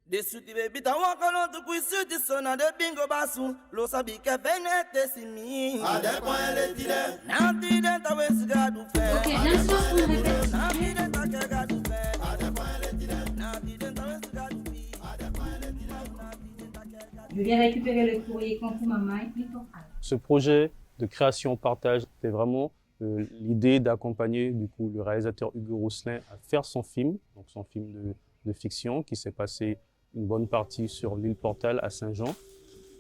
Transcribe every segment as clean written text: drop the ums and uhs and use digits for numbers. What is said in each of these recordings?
Desuti baby ta wakano tu kuisuti sona de bingo basu lo sabi ke benete simi ade kwa ele tire na tire ta wesiga du fe Ok, l'instant on répète. na tire ta ke ga du fe ade kwa ele tire na tire ta wesiga du fi ade kwa ele tire na tire ta ke ga Je viens récupérer le courrier quand vous maman et puis ton frère. Ce projet de création-partage, c'était vraiment l'idée d'accompagner du coup le réalisateur Hugo Rousselin à faire son film, donc son film de fiction qui s'est passé une bonne partie sur l'île Portal à Saint-Jean.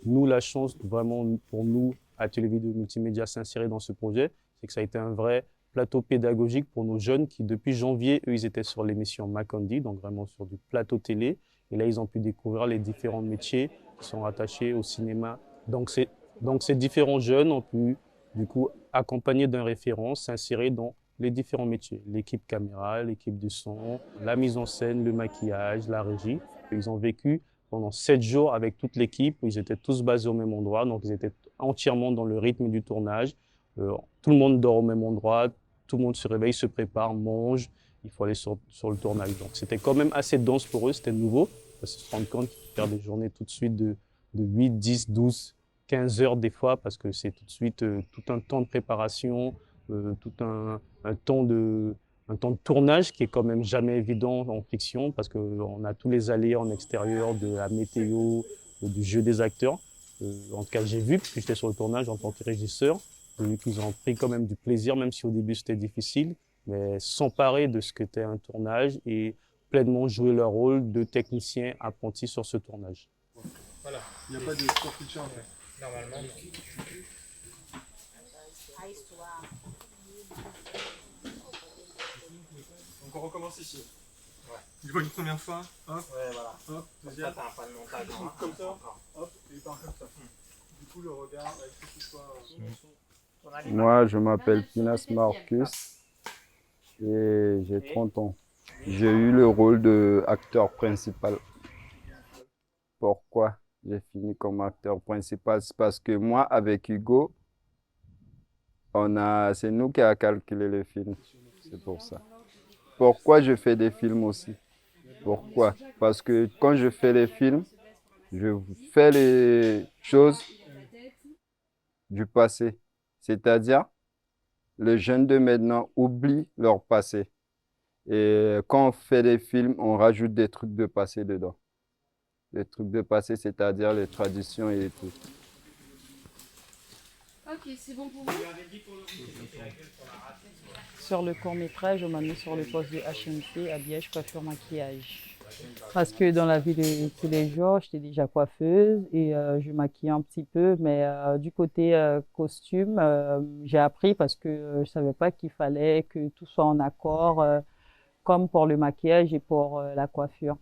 Nous, la chance vraiment pour nous, Atelier Vidéo Multimédia, s'insérer dans ce projet, c'est que ça a été un vrai plateau pédagogique pour nos jeunes qui, depuis janvier, eux, ils étaient sur l'émission Macondi, donc vraiment sur du plateau télé. Et là, ils ont pu découvrir les différents métiers qui sont rattachés au cinéma. Donc ces différents jeunes ont pu, du coup, accompagnés d'un référent, s'insérer dans les différents métiers. L'équipe caméra, l'équipe du son, la mise en scène, le maquillage, la régie. Ils ont vécu pendant 7 jours avec toute l'équipe. Ils étaient tous basés au même endroit, donc ils étaient entièrement dans le rythme du tournage. Tout le monde dort au même endroit, tout le monde se réveille, se prépare, mange. Il faut aller sur le tournage. Donc c'était quand même assez dense pour eux, c'était nouveau. Parce qu'ils se rendent compte qu'ils perdent des journées tout de suite de 8, 10, 12, 15 heures des fois, parce que c'est tout de suite tout un temps de préparation, tout un temps de tournage qui est quand même jamais évident en fiction, parce qu'on a tous les aléas en extérieur, de la météo, du jeu des acteurs. En tout cas, j'ai vu, puisque j'étais sur le tournage en tant que régisseur, j'ai vu qu'ils ont pris quand même du plaisir, même si au début c'était difficile, mais s'emparer de ce qu'était un tournage et pleinement jouer leur rôle de technicien apprenti sur ce tournage. Voilà, il n'y a pas de forfaiture en fait. Normalement, non. Donc on recommence ici. Ouais. Je vois une première fois, hop. Ouais, voilà. Hop, deuxième. T'as un pas de montage. Comme ça, hop, et il part comme ça. Du coup, le regard, il faut qu'il soit... Moi, je m'appelle Pinas Marcus et j'ai 30 ans. J'ai eu le rôle d'acteur principal. Pourquoi j'ai fini comme acteur principal? C'est parce que moi, avec Hugo, c'est nous qui avons calculé le film. C'est pour ça. Pourquoi je fais des films aussi? Pourquoi? Parce que quand je fais les films, je fais les choses du passé. C'est-à-dire, les jeunes de maintenant oublient leur passé. Et quand on fait des films, on rajoute des trucs de passé dedans. Les trucs de passé, c'est-à-dire les traditions et tout. Ok, c'est bon pour vous? Sur le court-métrage, on m'a mis sur le poste de HMC, habillage, coiffure, maquillage. Parce que dans la vie de tous les jours, j'étais déjà coiffeuse et je maquillais un petit peu. Mais du côté costume, j'ai appris parce que je ne savais pas qu'il fallait que tout soit en accord, comme pour le maquillage et pour la coiffure.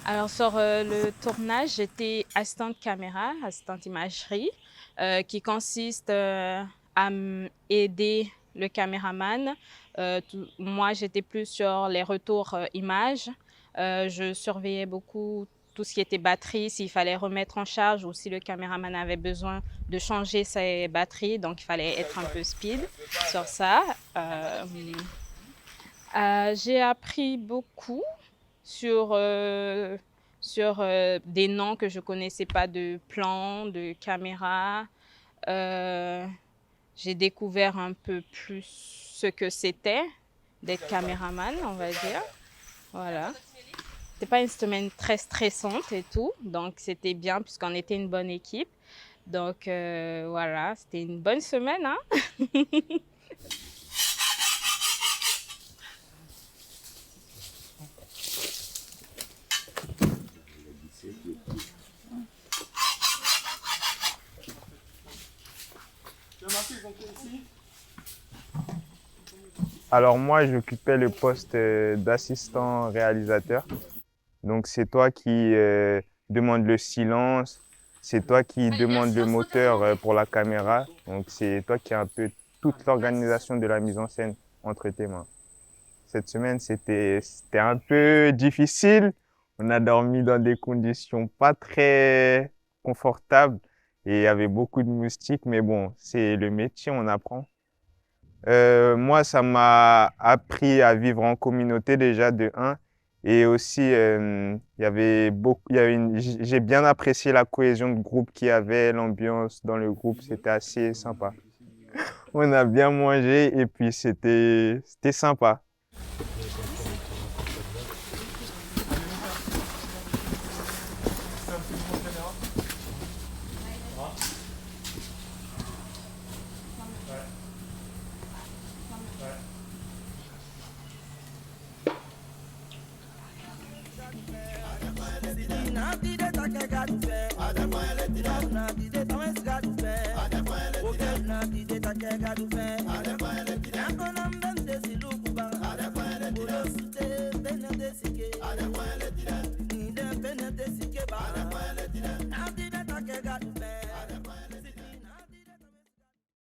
Alors sur le tournage, j'étais assistante caméra, assistante imagerie, qui consiste à aider le caméraman. Moi, j'étais plus sur les retours images. Je surveillais beaucoup tout ce qui était batterie, s'il fallait remettre en charge ou si le caméraman avait besoin de changer ses batteries, donc il fallait être un peu speed sur ça. J'ai appris beaucoup sur des noms que je connaissais pas, de plans, de caméras. J'ai découvert un peu plus ce que c'était d'être caméraman, on va dire. Voilà. C'était pas une semaine très stressante et tout, donc c'était bien puisqu'on était une bonne équipe. Donc voilà, c'était une bonne semaine, hein. Alors moi, j'occupais le poste d'assistant réalisateur. Donc c'est toi qui demande le silence, c'est toi qui demande le moteur pour la caméra. Donc c'est toi qui as un peu toute l'organisation de la mise en scène entre tes mains. Cette semaine, c'était un peu difficile. On a dormi dans des conditions pas très confortables et il y avait beaucoup de moustiques. Mais bon, c'est le métier, on apprend. Moi, ça m'a appris à vivre en communauté déjà de 1. Et aussi, j'ai bien apprécié la cohésion de groupe qu'il y avait, l'ambiance dans le groupe, c'était assez sympa. On a bien mangé et puis c'était sympa. I'm gonna